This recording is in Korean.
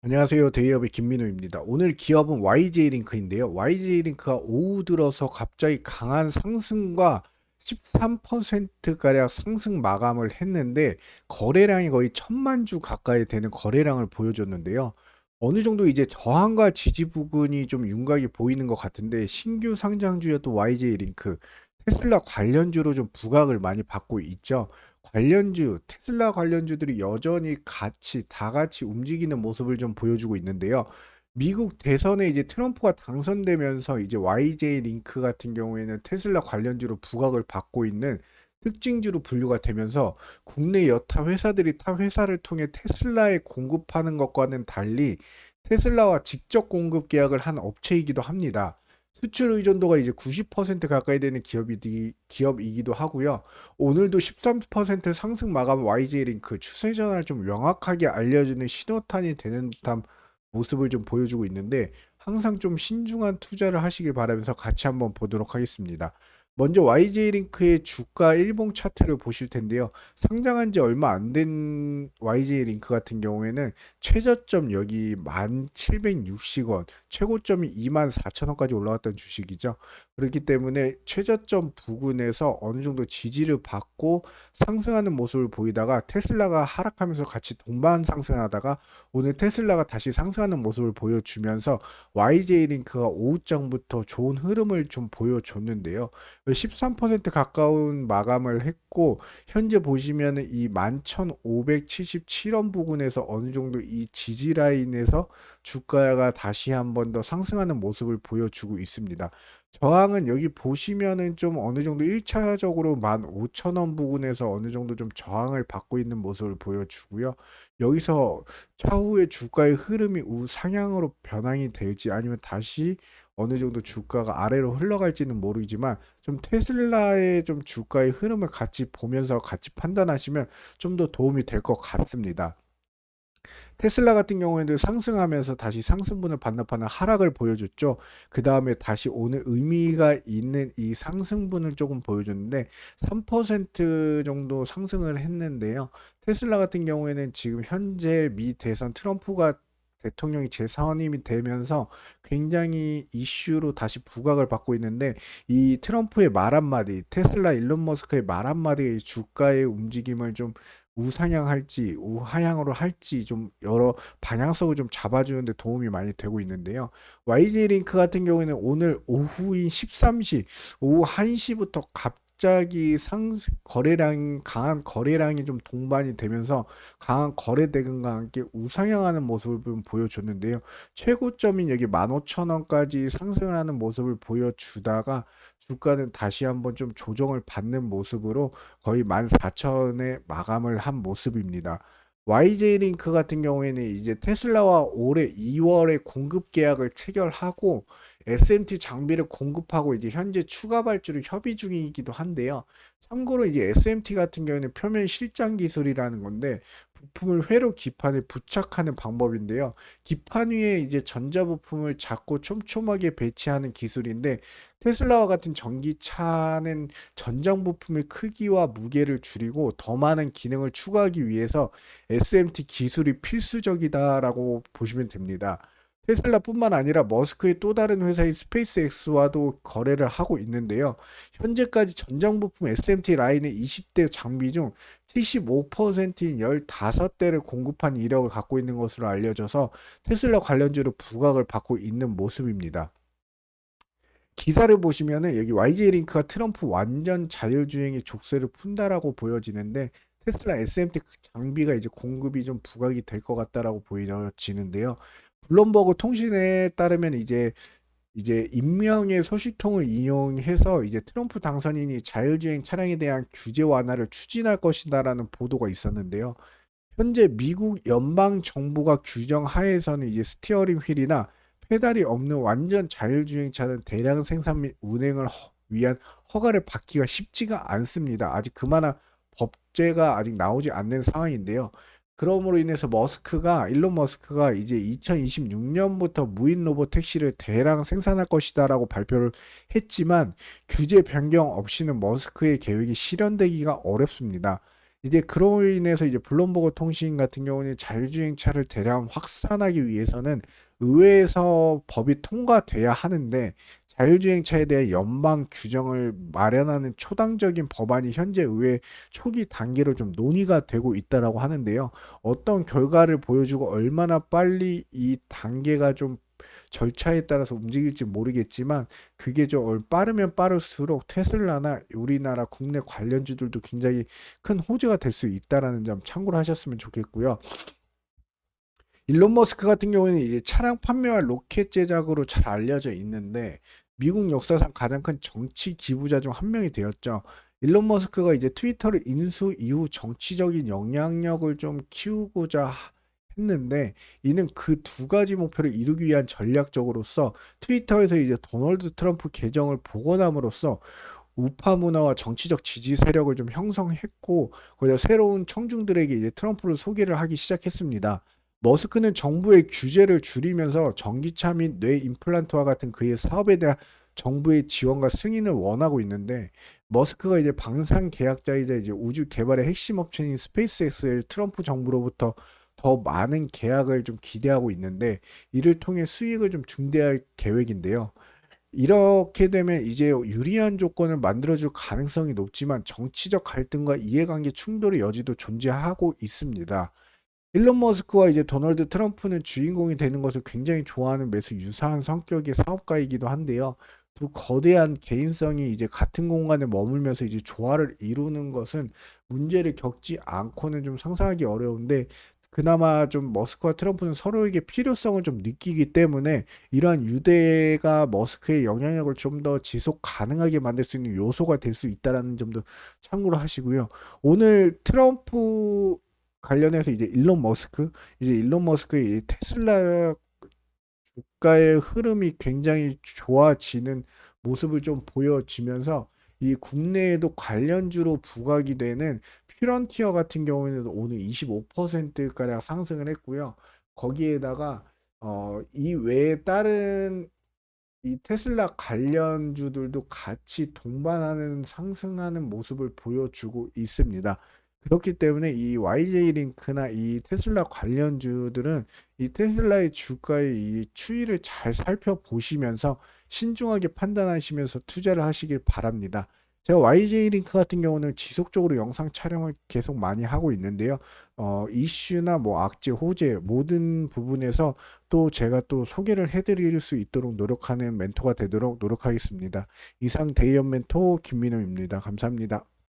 안녕하세요. 데이업의 김민우입니다. 오늘 기업은 YJ링크인데요. YJ링크가 오후 들어서 갑자기 강한 상승과 13%가량 상승 마감을 했는데 거래량이 거의 1000만 주 가까이 되는 거래량을 보여줬는데요. 어느 정도 이제 저항과 지지 부근이 좀 윤곽이 보이는 것 같은데 신규 상장주였던 YJ링크, 테슬라 관련주로 좀 부각을 많이 받고 있죠. 관련주, 테슬라 관련주들이 여전히 다 같이 움직이는 모습을 좀 보여주고 있는데요. 미국 대선에 이제 트럼프가 당선되면서 이제 YJ 링크 같은 경우에는 테슬라 관련주로 부각을 받고 있는 특징주로 분류가 되면서 국내 여타 회사들이 타 회사를 통해 테슬라에 공급하는 것과는 달리 테슬라와 직접 공급 계약을 한 업체이기도 합니다. 수출 의존도가 이제 90% 가까이 되는 기업이기도 하고요. 오늘도 13% 상승 마감 YJ링크 추세 전환을 좀 명확하게 알려주는 신호탄이 되는 듯한 모습을 좀 보여주고 있는데 항상 좀 신중한 투자를 하시길 바라면서 같이 한번 보도록 하겠습니다. 먼저 YJ링크의 주가 일봉 차트를 보실 텐데요. 상장한 지 얼마 안 된 YJ링크 같은 경우에는 최저점 여기 1760원, 최고점이 24,000원까지 올라갔던 주식이죠. 그렇기 때문에 최저점 부근에서 어느 정도 지지를 받고 상승하는 모습을 보이다가 테슬라가 하락하면서 같이 동반 상승하다가 오늘 테슬라가 다시 상승하는 모습을 보여주면서 YJ링크가 오후장부터 좋은 흐름을 좀 보여줬는데요. 13% 가까운 마감을 했고 현재 보시면은 이 11,577원 부근에서 어느 정도 이 지지 라인에서 주가가 다시 한번 더 상승하는 모습을 보여주고 있습니다. 저항은 여기 보시면은 좀 어느 정도 1차적으로 15,000원 부근에서 어느 정도 좀 저항을 받고 있는 모습을 보여주고요. 여기서 차후에 주가의 흐름이 우상향으로 변환이 될지 아니면 다시 어느 정도 주가가 아래로 흘러갈지는 모르지만 좀 테슬라의 좀 주가의 흐름을 같이 보면서 같이 판단하시면 좀 더 도움이 될 것 같습니다. 테슬라 같은 경우에는 상승하면서 다시 상승분을 반납하는 하락을 보여줬죠. 그 다음에 다시 오늘 의미가 있는 이 상승분을 조금 보여줬는데 3% 정도 상승을 했는데요. 테슬라 같은 경우에는 지금 현재 미 대선 트럼프가 대통령이 재선임이 되면서 굉장히 이슈로 다시 부각을 받고 있는데 이 트럼프의 말 한마디, 테슬라 일론 머스크의 말 한마디의 주가의 움직임을 좀 우상향할지 우하향으로 할지 좀 여러 방향성을 좀 잡아주는 데 도움이 많이 되고 있는데요. YD링크 같은 경우에는 오늘 오후인 13시 오후 1시부터 갑자기 강한 거래량이 좀 동반이 되면서 강한 거래 대금과 함께 우상향하는 모습을 좀 보여줬는데요. 최고점인 여기 15,000원까지 상승을 하는 모습을 보여주다가 주가는 다시 한번 좀 조정을 받는 모습으로 거의 14,000에 마감을 한 모습입니다. YJ링크 같은 경우에는 이제 테슬라와 올해 2월에 공급 계약을 체결하고 SMT 장비를 공급하고 이제 현재 추가 발주를 협의 중이기도 한데요. 참고로 이제 SMT 같은 경우에는 표면 실장 기술이라는 건데 부품을 회로 기판에 부착하는 방법인데요. 기판 위에 이제 전자부품을 작고 촘촘하게 배치하는 기술인데 테슬라와 같은 전기차는 전장 부품의 크기와 무게를 줄이고 더 많은 기능을 추가하기 위해서 SMT 기술이 필수적이다라고 보시면 됩니다. 테슬라뿐만 아니라 머스크의 또 다른 회사인 스페이스X와도 거래를 하고 있는데요. 현재까지 전장 부품 SMT 라인의 20대 장비 중 75%인 15대를 공급한 이력을 갖고 있는 것으로 알려져서 테슬라 관련주로 부각을 받고 있는 모습입니다. 기사를 보시면은 여기 YJ링크가 트럼프 완전 자율주행의 족쇄를 푼다라고 보여지는데 테슬라 SMT 장비가 이제 공급이 좀 부각이 될 것 같다라고 보여지는데요. 블룸버그 통신에 따르면 이제 익명의 소식통을 이용해서 이제 트럼프 당선인이 자율주행 차량에 대한 규제 완화를 추진할 것이다라는 보도가 있었는데요. 현재 미국 연방 정부가 규정 하에서는 이제 스티어링 휠이나 페달이 없는 완전 자율주행차는 대량 생산 및 운행을 위한 허가를 받기가 쉽지가 않습니다. 아직 그만한 법제가 아직 나오지 않는 상황인데요. 그러므로 인해서 일론 머스크가 이제 2026년부터 무인 로봇 택시를 대량 생산할 것이다라고 발표를 했지만 규제 변경 없이는 머스크의 계획이 실현되기가 어렵습니다. 이제 그로 인해서 이제 블룸버그 통신 같은 경우는 자율주행차를 대량 확산하기 위해서는 의회에서 법이 통과돼야 하는데 자율주행차에 대해 연방 규정을 마련하는 초당적인 법안이 현재 의회 초기 단계로 좀 논의가 되고 있다라고 하는데요. 어떤 결과를 보여주고 얼마나 빨리 이 단계가 좀 절차에 따라서 움직일지 모르겠지만 그게 좀 빠르면 빠를수록 테슬라나 우리나라 국내 관련주들도 굉장히 큰 호재가 될 수 있다라는 점 참고를 하셨으면 좋겠고요. 일론 머스크 같은 경우에는 이제 차량 판매와 로켓 제작으로 잘 알려져 있는데 미국 역사상 가장 큰 정치 기부자 중 한 명이 되었죠. 일론 머스크가 이제 트위터를 인수 이후 정치적인 영향력을 좀 키우고자 했는데 이는 그 두 가지 목표를 이루기 위한 전략적으로서 트위터에서 이제 도널드 트럼프 계정을 복원함으로써 우파 문화와 정치적 지지 세력을 좀 형성했고 거기다 새로운 청중들에게 이제 트럼프를 소개를 하기 시작했습니다. 머스크는 정부의 규제를 줄이면서 전기차 및 뇌 임플란트와 같은 그의 사업에 대한 정부의 지원과 승인을 원하고 있는데 머스크가 이제 방산 계약자이자 이제 우주 개발의 핵심 업체인 스페이스X를 트럼프 정부로부터 더 많은 계약을 좀 기대하고 있는데 이를 통해 수익을 좀 증대할 계획인데요. 이렇게 되면 이제 유리한 조건을 만들어줄 가능성이 높지만 정치적 갈등과 이해관계 충돌의 여지도 존재하고 있습니다. 일론 머스크와 이제 도널드 트럼프는 주인공이 되는 것을 굉장히 좋아하는 매수 유사한 성격의 사업가이기도 한데요. 두 거대한 개인성이 이제 같은 공간에 머물면서 이제 조화를 이루는 것은 문제를 겪지 않고는 좀 상상하기 어려운데 그나마 좀 머스크와 트럼프는 서로에게 필요성을 좀 느끼기 때문에 이러한 유대가 머스크의 영향력을 좀 더 지속 가능하게 만들 수 있는 요소가 될 수 있다라는 점도 참고로 하시고요. 오늘 트럼프 관련해서 이제 일론 머스크의 이 테슬라 주가의 흐름이 굉장히 좋아지는 모습을 좀 보여지면서 이 국내에도 관련주로 부각이 되는 퓨런티어 같은 경우에는 오늘 25%가량 상승을 했고요. 거기에다가 이 외에 다른 이 테슬라 관련주들도 같이 동반하는 상승하는 모습을 보여주고 있습니다. 그렇기 때문에 이 YJ 링크나 이 테슬라 관련주들은 이 테슬라의 주가의 이 추이를 잘 살펴보시면서 신중하게 판단하시면서 투자를 하시길 바랍니다. 제가 YJ 링크 같은 경우는 지속적으로 영상 촬영을 계속 많이 하고 있는데요. 이슈나 뭐 악재, 호재 모든 부분에서 또 제가 또 소개를 해드릴 수 있도록 노력하는 멘토가 되도록 노력하겠습니다. 이상 데이언 멘토 김민호입니다. 감사합니다.